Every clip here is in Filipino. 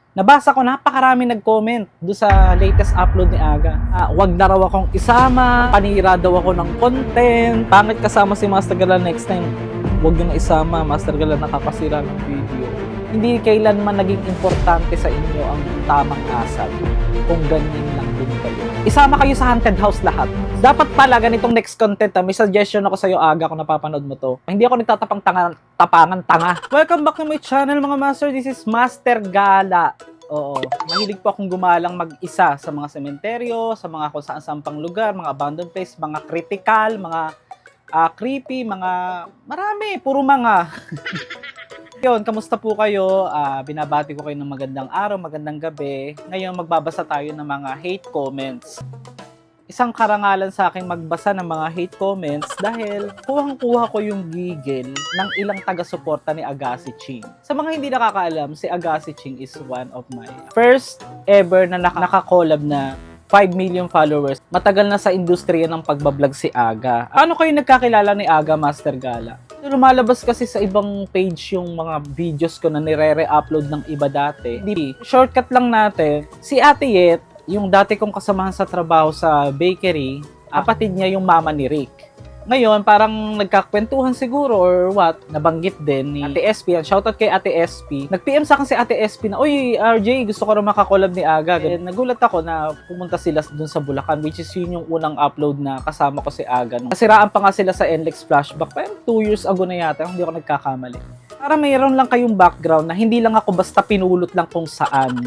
Nabasa ko napakarami nag-comment do sa latest upload ni Aga. Wag na raw akong isama, panira daw ako ng content. Pangit kasama si Master Gala next time. Wag nyo na isama, Master Gala nakakasira ng video. Hindi kailanman naging importante sa inyo ang tamang asal kung ganyan lang din kayo. Isama kayo sa haunted house lahat. Dapat pala ganitong next content, may suggestion ako sa'yo, Aga, kung napapanood mo to. Hindi ako nagtatapang tapangan tanga. Welcome back to my channel mga master. This is Master Gala. Oo, mahilig po akong gumalang mag-isa sa mga sementeryo, sa mga kung saan pang lugar, mga abandoned place, mga critical, mga creepy, mga marami, puro mga. Yun, kamusta po kayo? Binabati ko kayo ng magandang araw, magandang gabi. Ngayon, magbabasa tayo ng mga hate comments. Isang karangalan sa akin magbasa ng mga hate comments dahil kuhang-kuha ko yung gigil ng ilang taga-suporta ni Agassi Ching. Sa mga hindi nakakaalam, si Agassi Ching is one of my first ever na naka-collab na 5 million followers. Matagal na sa industriya ng pagbablog si Aga. Ano kayo nagkakilala ni Aga, Master Gala? Lumalabas kasi sa ibang page yung mga videos ko na nire-re-upload ng iba dati. Shortcut lang natin, si Ate Yet, yung dati kong kasamahan sa trabaho sa bakery, kapatid niya yung mama ni Rick. Ngayon, parang nagkakwentuhan siguro or what, nabanggit din ni Ate SP. Shoutout kay Ate SP. Nag-PM sa akin si Ate SP na, "Uy, RJ, gusto ko rin makakolab ni Aga." And nagulat ako na pumunta sila dun sa Bulacan, which is yun yung unang upload na kasama ko si Aga. Kasiraan pa nga sila sa NLEX flashback. Parang 2 years ago na yata, hindi ako nagkakamali. Para mayroon lang kayong background na hindi lang ako basta pinulot lang kung saan.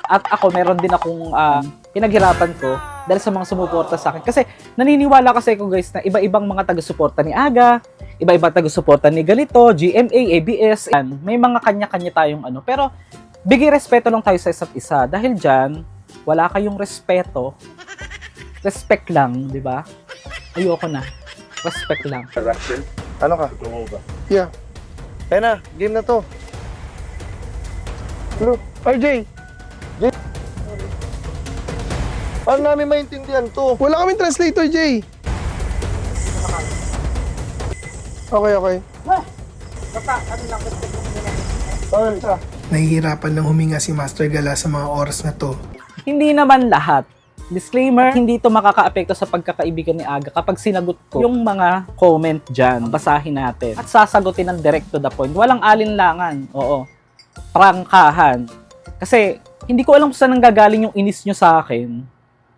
At ako, meron din akong pinaghirapan ko dahil sa mga sumuporta sa akin. Kasi naniniwala kasi ako guys na iba-ibang mga taga-suporta ni Aga, iba-ibang taga-suporta ni Galito, GMA, ABS, yan. May mga kanya-kanya tayong ano. Pero bigay respeto lang tayo sa isa't isa. Dahil dyan, wala kayong respeto. Respect lang, di ba? Ayoko na. Respect lang. Ano ka? Yeah. Kaya na, game na to. Hello, RJ. Paano namin maintindihan to? Wala kaming translator, Jay. Okay. Nahihirapan lang huminga si Master Gala sa mga oras na to. Hindi naman lahat. Disclaimer, hindi ito makakaapekto sa pagkakaibigan ni Aga kapag sinagot ko yung mga comment dyan. Basahin natin. At sasagutin ng direct to the point. Walang alinlangan. Oo. Prangkahan. Kasi, hindi ko alam kung saan nanggagaling yung inis nyo sa akin.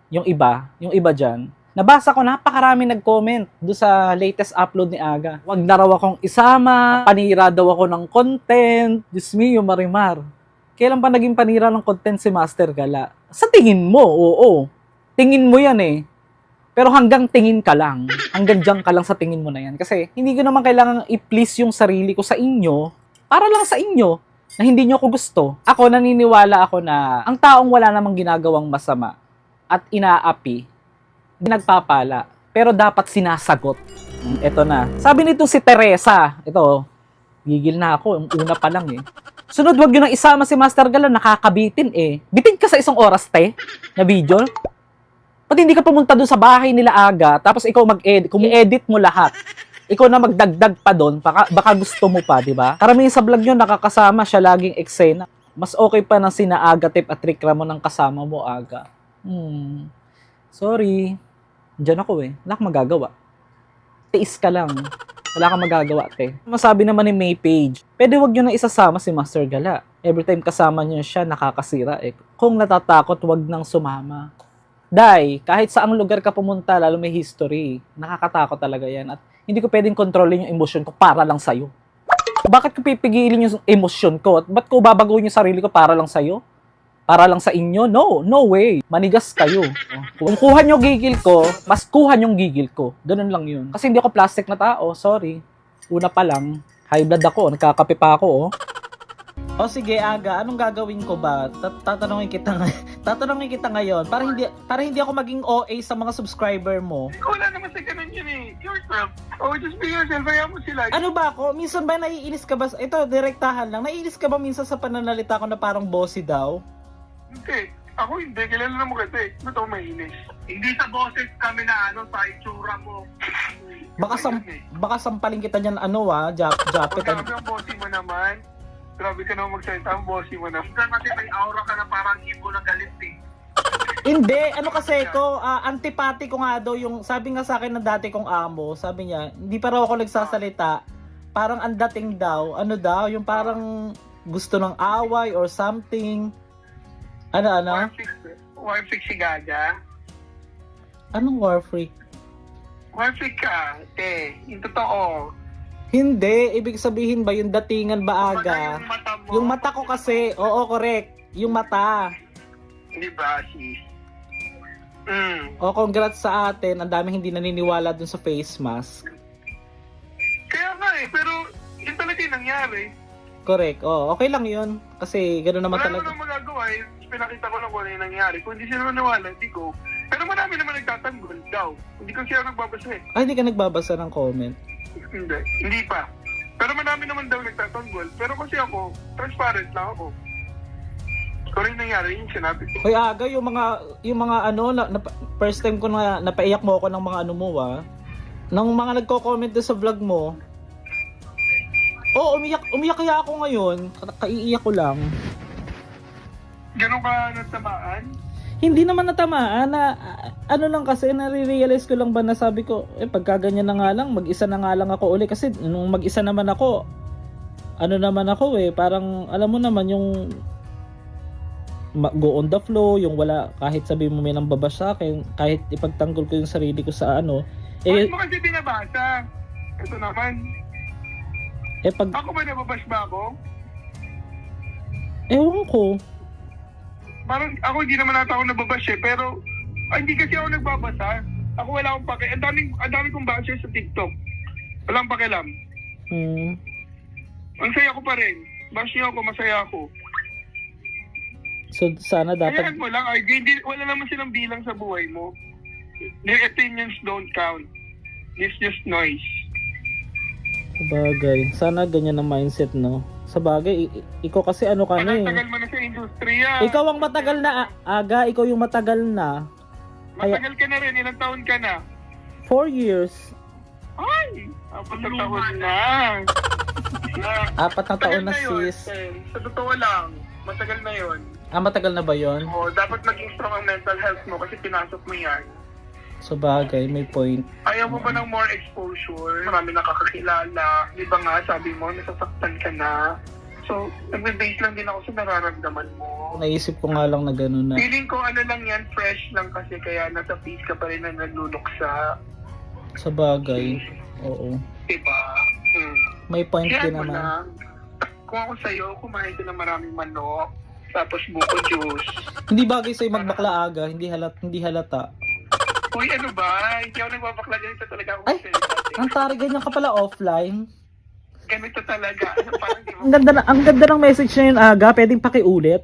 Yung iba dyan. Nabasa ko napakarami nag-comment do sa latest upload ni Aga. Wag na raw akong isama, panira daw ako ng content. Diyos mio, Marimar. Kailan pa naging panira ng content si Master Gala? Sa tingin mo, oo. Tingin mo yan eh. Pero hanggang tingin ka lang. Hanggang dyan ka lang sa tingin mo na yan. Kasi hindi ko naman kailangan i-please yung sarili ko sa inyo para lang sa inyo na hindi nyo ako gusto. Ako, naniniwala ako na ang taong wala namang ginagawang masama at inaapi, nagpapala, pero dapat sinasagot. Ito na. Sabi nito si Teresa, ito, gigil na ako, yung una pa lang eh. Sunod, wag yun ang isama si Master Gala, nakakabitin eh. Bitin ka sa 1 oras, te, na video. Pati hindi ka pumunta dun sa bahay nila Aga, tapos ikaw mag-edit, kung i-edit mo lahat, ikaw na magdagdag pa doon, baka gusto mo pa, di ba? Karamihan sa vlog nyo, nakakasama siya laging eksena. Mas okay pa ng sina Aga, Tip at Rick Ramon ng kasama mo, Aga. Sorry. Diyan ako eh. Wala kang magagawa. Tiis ka lang. Wala kang magagawa, te. Masabi naman ni May Page, pwede wag nyo na isasama si Master Gala. Every time kasama nyo siya, nakakasira eh. Kung natatakot, wag nang sumama. Dahil, kahit saang lugar ka pumunta, lalo may history, nakakatakot talaga yan. At hindi ko pwedeng kontrolin yung emosyon ko para lang sa'yo. Bakit ko pipigilin yung emosyon ko? At ba't ko babaguhin yung sarili ko para lang sa'yo? Para lang sa inyo? No way. Manigas kayo. Kung kuha nyo gigil ko, mas kuha nyong gigil ko. Ganun lang yun. Kasi hindi ako plastic na tao. Sorry. Una pa lang. High blood ako. Nagkakape pa ako, oh. O sige, Aga. Anong gagawin ko ba? Tatanungin kita ngayon. Para hindi ako maging OA sa mga subscriber mo. Wala naman sa ganun yun eh. Yourself. Oh, just be yourself. Kaya mo sila. Ano ba ako? Minsan ba naiinis ka ba? Ito, direktahan lang. Naiinis ka ba minsan sa pananalita ko na parang bossy daw? Hindi. Ako hindi. Kilala na mo kasi. Ba't ako mainis? Hindi sa boses kami na sa itsura mo. Baka sampalin kita dyan, Japet. Grabe ang bossy mo naman. Grabe ka naman magsalita ang bossy mo na. Minsan kasi may aura ka na parang ibo na galit eh. Hindi, ano kasi ko, antipati ko nga daw yung, sabi nga sa akin ng dati kong amo, sabi niya, hindi pa raw ako nagsasalita, parang ang dating daw, ano daw, yung parang gusto ng away or something. Ano? Warfreak si Gaga. Anong war freak? Warfreak ka, yung totoo. Hindi, ibig sabihin ba yung datingan ba aga? Yung mata mo. Yung mata ko kasi, oo correct, yung mata. Di ba, sis? O congrats sa atin, ang daming hindi naniniwala dun sa face mask. Kaya nga pero yun talaga yung nangyari. Correct, okay lang yun. Kasi gano'n naman Wala talaga. naman magagawa pinakita ko lang kung ano yung nangyari. Kung hindi sila maniwala, hindi ko. Pero marami naman nagtatanggol daw. Hindi ko siya nagbabasa eh. Ay, hindi ka nagbabasa ng comment. Hindi pa. Pero marami naman daw nagtatanggol. Pero kasi ako, transparent lang ako. Kung ano yung nangyari, yung sinabi ko. Hoy aga, yung mga ano, first time ko na napaiyak mo ako ng mga ano mo Nang mga nagko-comment doon sa vlog mo. Umiyak kaya ako ngayon. Kaiiyak ko lang. Ganun ka natamaan? Hindi naman natamaan na ano lang kasi nare-realize ko lang ba na sabi ko pagka ganyan na nga lang mag-isa na nga lang ako uli kasi nung mag-isa naman ako parang alam mo naman yung go on the flow, yung wala kahit sabi mo may nang babash sa akin, kahit ipagtanggol ko yung sarili ko sa ano Bakit mo kasi binabasa? Ito naman. pag Ako ba nababash ba ako? ewan ko. Parang ako hindi naman nata ako nababash pero hindi kasi ako nagbabasa. Ako wala akong pake. Ang dami kong basher sa TikTok. Walang pakialam. Ang saya ko pa rin. Bash niyo ako, masaya ako. So sana dapat Kayaan mo lang, wala naman silang bilang sa buhay mo. Their opinions don't count. It's just noise. sabagay. Sana ganyan ang mindset, no? Sabagay, ikaw kasi ano ka na eh. Tagal mo na sa industriya. Ikaw ang matagal na aga, ikaw yung matagal na. Matagal ka na rin, ilang taon ka na? 4 years. Ay! 4 na taon na. 4 na taon na Matagal yun, sis. Sa totoo lang, matagal na yun. Matagal na ba yon? Oo, dapat maging strong ang mental health mo kasi pinasok mo yan. Sabagay, may point. Ayaw mo ba ng more exposure? Marami nakakakilala. Di ba nga, sabi mo, nasasaktan ka na. So, nagbe-base lang din ako sa nararamdaman mo. Naisip ko nga lang na gano'n na. Feeling ko ano lang yan, fresh lang kasi kaya nasa peace ka pa rin na nagluluksa. Sabagay, oo. Diba? May point Kaya din mo naman. lang. Kung ako sa'yo, kumain ka ng maraming manok, tapos buko juice. Hindi bagay sa'yo magbakla aga, hindi halata. Uy, ano ba? Hindi ako nagbabakla ganito talaga ako. Ay! Ang tari, ganyan ka pala offline. Ganito talaga. Parang di mo. Ang ganda ng message na yun aga, pwedeng pakiulit.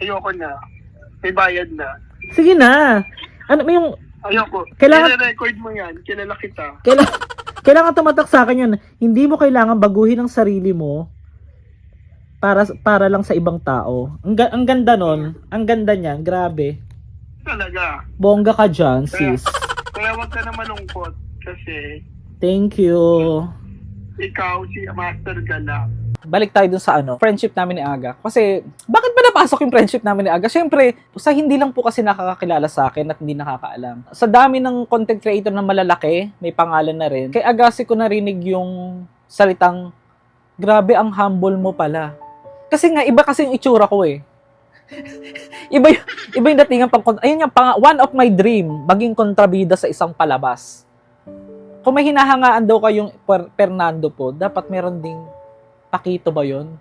Ayoko na. May bayad na. Sige na. Ano mo yung Ayoko. Kailangan- I-record mo yan. Kilala kita. kailangan tumatak sa akin yun. Hindi mo kailangan baguhin ang sarili mo para lang sa ibang tao. Ang ganda nun. Ang ganda niyan. Grabe. Talaga. Bongga ka dyan, sis. Kaya wag ka na malungkot. Kasi Thank you. ikaw si Master Gala. Balik tayo dun sa friendship namin ni Aga. Kasi, bakit ba napasok yung friendship namin ni Aga? Siyempre, sa hindi lang po kasi nakakakilala sa akin at hindi nakakaalam. Sa dami ng content creator na malalaki, may pangalan na rin. Kay Agassi ko narinig yung salitang, grabe ang humble mo pala. Kasi nga, iba kasi yung itsura ko eh. iba yung datingan ayun yung one of my dream, maging kontrabida sa isang palabas. Kung may hinahangaan daw kayong Fernando po, dapat meron ding Pakito ba yun?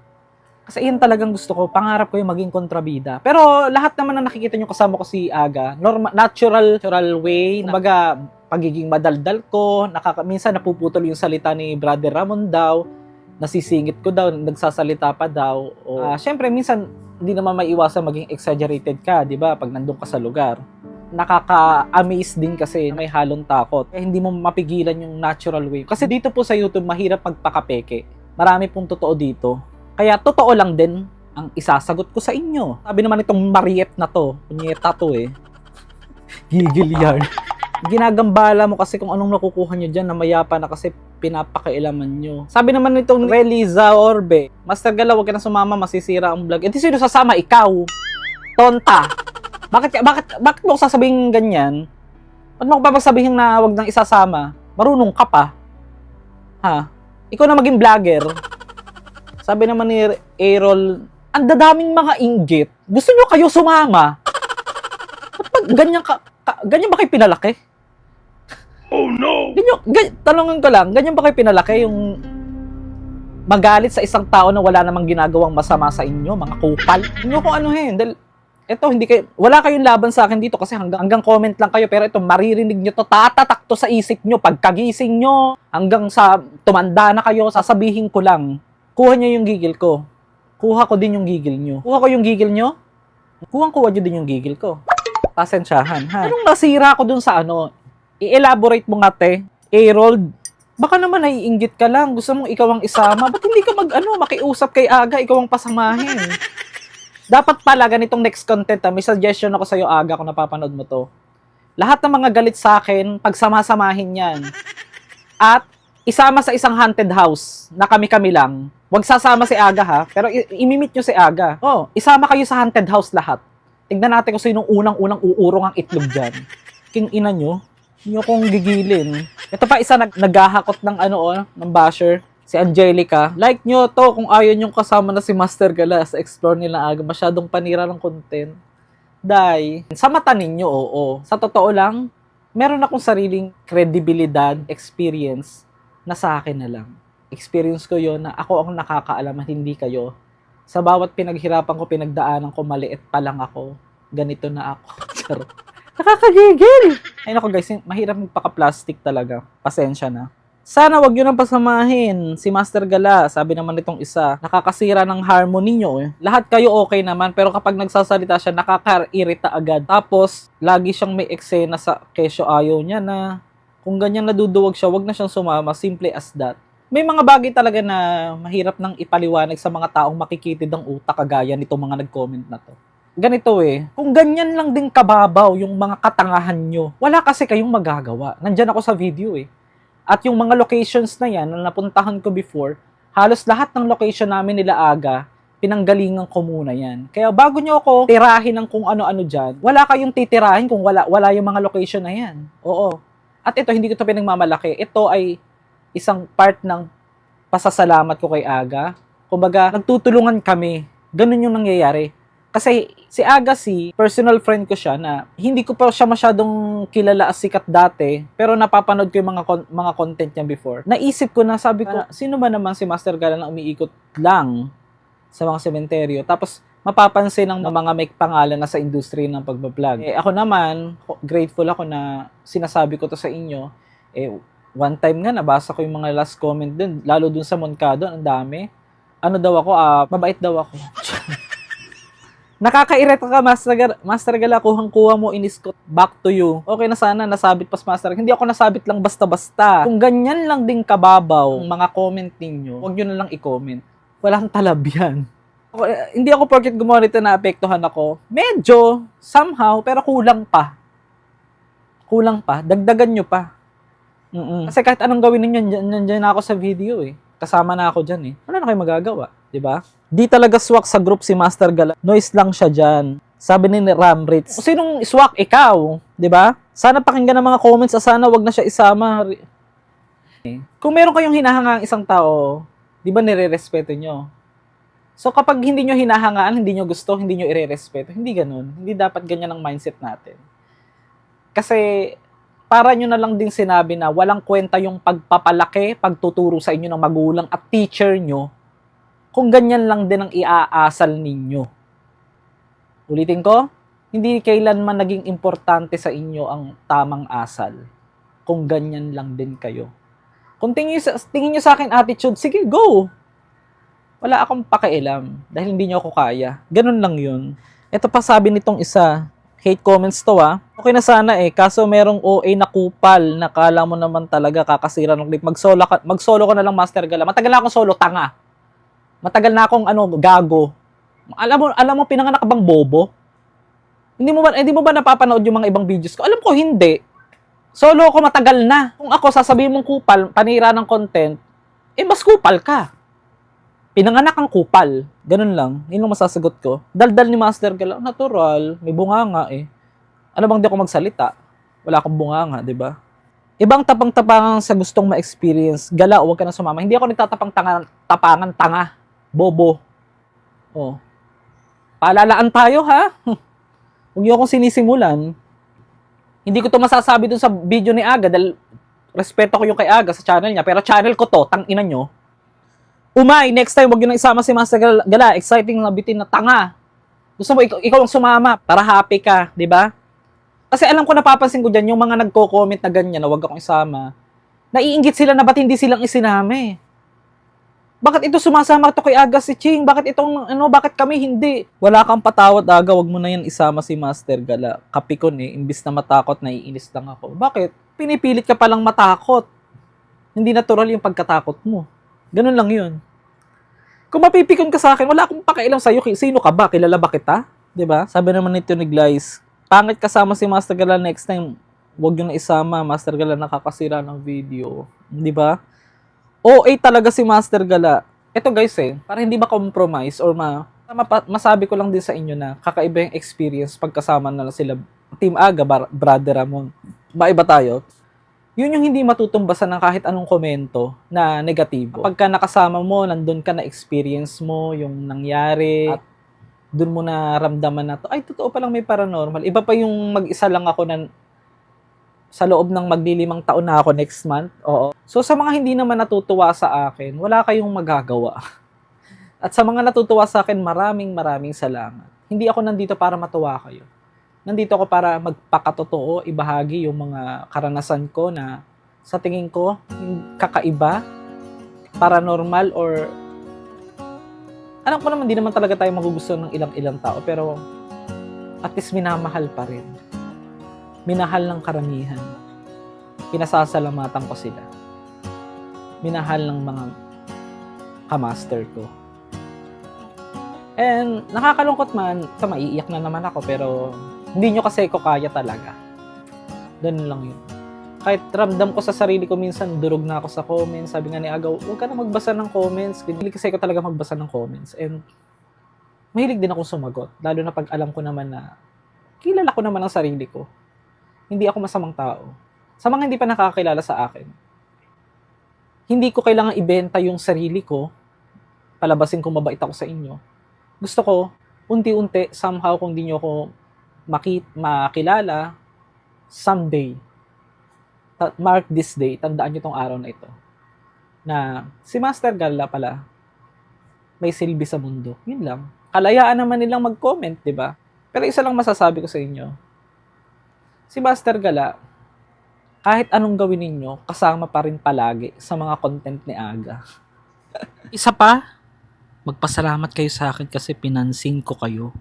Kasi yun talagang gusto ko, pangarap ko yung maging kontrabida. Pero lahat naman na nakikita nyo kasama ko si Aga, natural way, kumbaga pagiging madaldal ko, minsan napuputol yung salita ni Brother Ramon daw, nasisingit ko daw, nagsasalita pa daw. Syempre, minsan hindi naman maiwasan maging exaggerated ka, di ba? Pag nandun ka sa lugar. Nakaka-amaze din kasi may halong takot. Kaya hindi mo mapigilan yung natural way. Kasi dito po sa YouTube, mahirap magpakapeke. Marami pong totoo dito. Kaya totoo lang din ang isasagot ko sa inyo. Sabi naman itong Mariette na to, punyeta to eh. Gigil yan. Ginagambala mo kasi kung anong nakukuha nyo dyan na mayapa na kasi pinapakailaman nyo. Sabi naman nitong Reliza Orbe, Master Gala, huwag ka na sumama, masisira ang vlog. Eh, di sino sasama? Ikaw. Tonta. Bakit mo sasabihin ganyan? Ba't mo papagsabihin na huwag nang isasama? Marunong ka pa. Ha? Ikaw na maging vlogger. Sabi naman ni Errol, ang dadaming mga inggit. Gusto nyo kayo sumama? Ba't ganyan ba kayo pinalaki? Oh no! Tanungin ko lang, ganyan ba kayo pinalaki yung magalit sa isang tao na wala namang ginagawang masama sa inyo, mga kupal? Hindi ko anuhin. Dahil, wala kayong laban sa akin dito kasi hanggang comment lang kayo, pero ito, maririnig nyo to, tatatak to sa isip nyo, pagkagising nyo, hanggang sa tumanda na kayo, sasabihin ko lang, kuha nyo yung gigil ko. Kuha ko din yung gigil nyo. Kuha ko yung gigil nyo? Kuha nyo din yung gigil ko. Pasensyahan, ha? Anong nasira ko dun sa ano? I-elaborate mo nga, te. Errol, baka naman naiinggit ka lang. Gusto mong ikaw ang isama. Ba't hindi ka makiusap kay Aga, ikaw ang pasamahin? Dapat pala, ganitong next content, may suggestion ako sa'yo, Aga, kung napapanood mo to. Lahat ng mga galit sa akin, pagsama-samahin yan. At, isama sa isang haunted house, na kami-kami lang. Huwag sasama si Aga, ha? Pero imimit nyo si Aga. Oh, isama kayo sa haunted house lahat. Tignan natin kung sinong unang-unang uurong ang itlog dyan. King ina nyo. Hindi nyo kong gigilin. Ito pa isa naghahakot ng ng basher. Si Angelica. Like nyo to kung ayaw nyo kasama na si Master Gala sa explore nila Aga. Masyadong panira ng content. Dahil, sa mata ninyo, oo. Sa totoo lang, meron akong sariling kredibilidad, experience na sa akin na lang. Experience ko yon na ako ang nakakaalam at hindi kayo. Sa bawat pinaghirapan ko, pinagdaanan ko, maliit pa lang ako. Ganito na ako. Charot. Nakakagigil! Ay nako guys, mahirap magpaka-plastic talaga. Pasensya na. Sana wag nyo nang pasamahin si Master Gala. Sabi naman nitong isa, nakakasira ng harmony nyo. Lahat kayo okay naman, pero kapag nagsasalita siya, nakaka-irita agad. Tapos, lagi siyang may eksena sa kesyo ayaw niya na kung ganyan naduduwag siya, wag na siyang sumama. Simple as that. May mga bagay talaga na mahirap nang ipaliwanag sa mga taong makikitid ang utak kagaya nitong mga nag-comment na to. Ganito kung ganyan lang din kababaw yung mga katangahan nyo, wala kasi kayong magagawa. Nandyan ako sa video At yung mga locations na yan na napuntahan ko before, halos lahat ng location namin nila Aga, pinanggalingan ko muna yan. Kaya bago nyo ako tirahin ng kung ano-ano dyan, wala kayong titirahin kung wala yung mga location na yan. Oo. At ito, hindi ko ito pinagmamalaki. Ito ay isang part ng pasasalamat ko kay Aga. Kumbaga, nagtutulungan kami. Ganun yung nangyayari. Kasi si Agassi, personal friend ko siya na hindi ko pa siya masyadong kilala as sikat dati, pero napapanood ko yung mga content niya before. Naisip ko na, sabi ko, sino ba naman si Master Gala na umiikot lang sa mga sementeryo? Tapos mapapansin ng mga may pangalan na sa industry ng pagbablog. Ako naman, grateful ako na sinasabi ko to sa inyo. One time nga, nabasa ko yung mga last comment dun, lalo dun sa Moncado, ang dami. Ano daw ako, mabait daw ako. Nakakairita ka, Master Gala, kuhang-kuha mo, iniskot, back to you. Okay na sana, nasabit pas Master. Hindi ako nasabit lang basta-basta. Kung ganyan lang din kababaw ang mga comment ninyo, huwag nyo na lang i-comment. Walang talab yan. Hindi ako porket gumawa nito na apektuhan ako. Medyo, somehow, pero kulang pa. Kulang pa. Dagdagan nyo pa. Kasi kahit anong gawin ninyo, nandiyan na ako sa video Kasama na ako dyan Wala na kayo magagawa. Diba? Di talaga swak sa group si Master Gala. Noise lang siya dyan. Sabi ni Ram Ritz. Sinong swak? Ikaw. Diba? Sana pakinggan ng mga comments. Sana wag na siya isama. Kung meron kayong hinahangaan isang tao, di ba nire-respeto nyo? So kapag hindi nyo hinahangaan, hindi nyo gusto, hindi nyo ire-respeto, hindi ganun. Hindi dapat ganyan ang mindset natin. Kasi para nyo na lang din sinabi na walang kwenta yung pagpapalaki, pagtuturo sa inyo ng magulang at teacher nyo kung ganyan lang din ang iaasal ninyo. Ulitin ko, hindi kailanman naging importante sa inyo ang tamang asal kung ganyan lang din kayo. Kung tingin nyo sa akin attitude, sige, go! Wala akong pakialam dahil hindi nyo ako kaya. Ganun lang yun. Ito pa sabi nitong isa, hate comments to Okay na sana kaso merong OA na kupal na kala mo naman talaga kakasira ng clip. Mag-solo ka na lang, Master Gala. Matagal na akong solo, tanga. Matagal na akong gago. Alam mo pinanganak ka bang bobo? Hindi mo ba napapanood yung mga ibang videos ko? Alam ko hindi. Solo ako matagal na. Kung ako sasabihin mong kupal, panira ng content, mas kupal ka. Pinanganak ang kupal. Ganun lang. Yun ang masasagot ko. Daldal ni Master Gala, natural. May bunganga eh. Ano bang di ako magsalita? Wala akong bunganga, di ba? Ibang tapang-tapangan sa gustong ma-experience. Gala, huwag ka na sumama. Hindi ako nagtatapang-tapangan, tanga. Bobo. Oh. Paalalaan tayo, ha? Huwag niyo akong sinisimulan. Hindi ko to masasabi dun sa video ni Aga dahil respeto ko yung kay Aga sa channel niya. Pero channel ko to, tang-ina nyo. Umay, next time, wag yun na isama si Master Gala. Exciting na bitin na tanga. Gusto mo, ikaw ang sumama para happy ka, di ba? Kasi alam ko, napapansin ko dyan, yung mga nagko-comment na ganyan na wag akong isama, naiinggit sila na ba't hindi silang isinama. Bakit ito sumasama to kay Aga si Ching? Bakit bakit kami hindi? Wala kang patawad, Aga, wag mo na yan isama si Master Gala. Kapikon imbis na matakot, naiinis lang ako. Bakit? Pinipilit ka palang matakot. Hindi natural yung pagkatakot mo. Ganun lang yun. Kung mapipikon ka sa akin, wala akong pakialam sa'yo. Sino ka ba? Kilala ba kita? Diba? Sabi naman nito ni Glyce, pangit kasama si Master Gala next time. Huwag yun na isama. Master Gala nakakasira ng video. Diba? OA talaga si Master Gala. Ito guys para hindi ma-compromise or masabi ko lang din sa inyo na kakaiba yung experience pagkasama na sila Team Aga, Brother Ramon. Maiba tayo. Yun yung hindi matutumbasan ng kahit anong komento na negatibo. Pagka nakasama mo, nandun ka na experience mo, yung nangyari, at dun mo na ramdaman na to, ay, totoo palang may paranormal. Iba pa yung mag-isa lang ako na sa loob ng maglilimang taon na ako next month. Oo. So, sa mga hindi naman natutuwa sa akin, wala kayong magagawa. At sa mga natutuwa sa akin, maraming salamat. Hindi ako nandito para matuwa kayo. Nandito ako para magpakatotoo, ibahagi yung mga karanasan ko na sa tingin ko kakaiba, paranormal, or alam ko naman, di naman talaga tayo magugustuhan ng ilang tao, pero at least minamahal pa rin. Minahal ng karamihan. Pinasasalamatan ko sila. Minahal ng mga kamaster ko. And nakakalungkot man, maiiyak na naman ako, pero hindi nyo kasi ko kaya talaga. Ganun lang yun. Kahit ramdam ko sa sarili ko minsan, durog na ako sa comments. Sabi nga ni Agaw, huwag ka na magbasa ng comments. Hindi kasi ko talaga magbasa ng comments. And mahilig din akong sumagot. Lalo na pag alam ko naman na kilala ko naman ang sarili ko. Hindi ako masamang tao. Sa mga hindi pa nakakakilala sa akin, hindi ko kailangan ibenta yung sarili ko, palabasin kung mabait ako sa inyo. Gusto ko, unti-unti, somehow, kung di nyo ako makilala, someday, mark this day, tandaan nyo tong araw na ito, na si Master Gala pala, may silbi sa mundo. Yun lang. Kalayaan naman nilang mag-comment, di ba? Pero isa lang masasabi ko sa inyo, si Master Gala, kahit anong gawin ninyo, kasama pa rin palagi sa mga content ni Aga. Isa pa, magpasalamat kayo sa akin kasi pinansin ko kayo.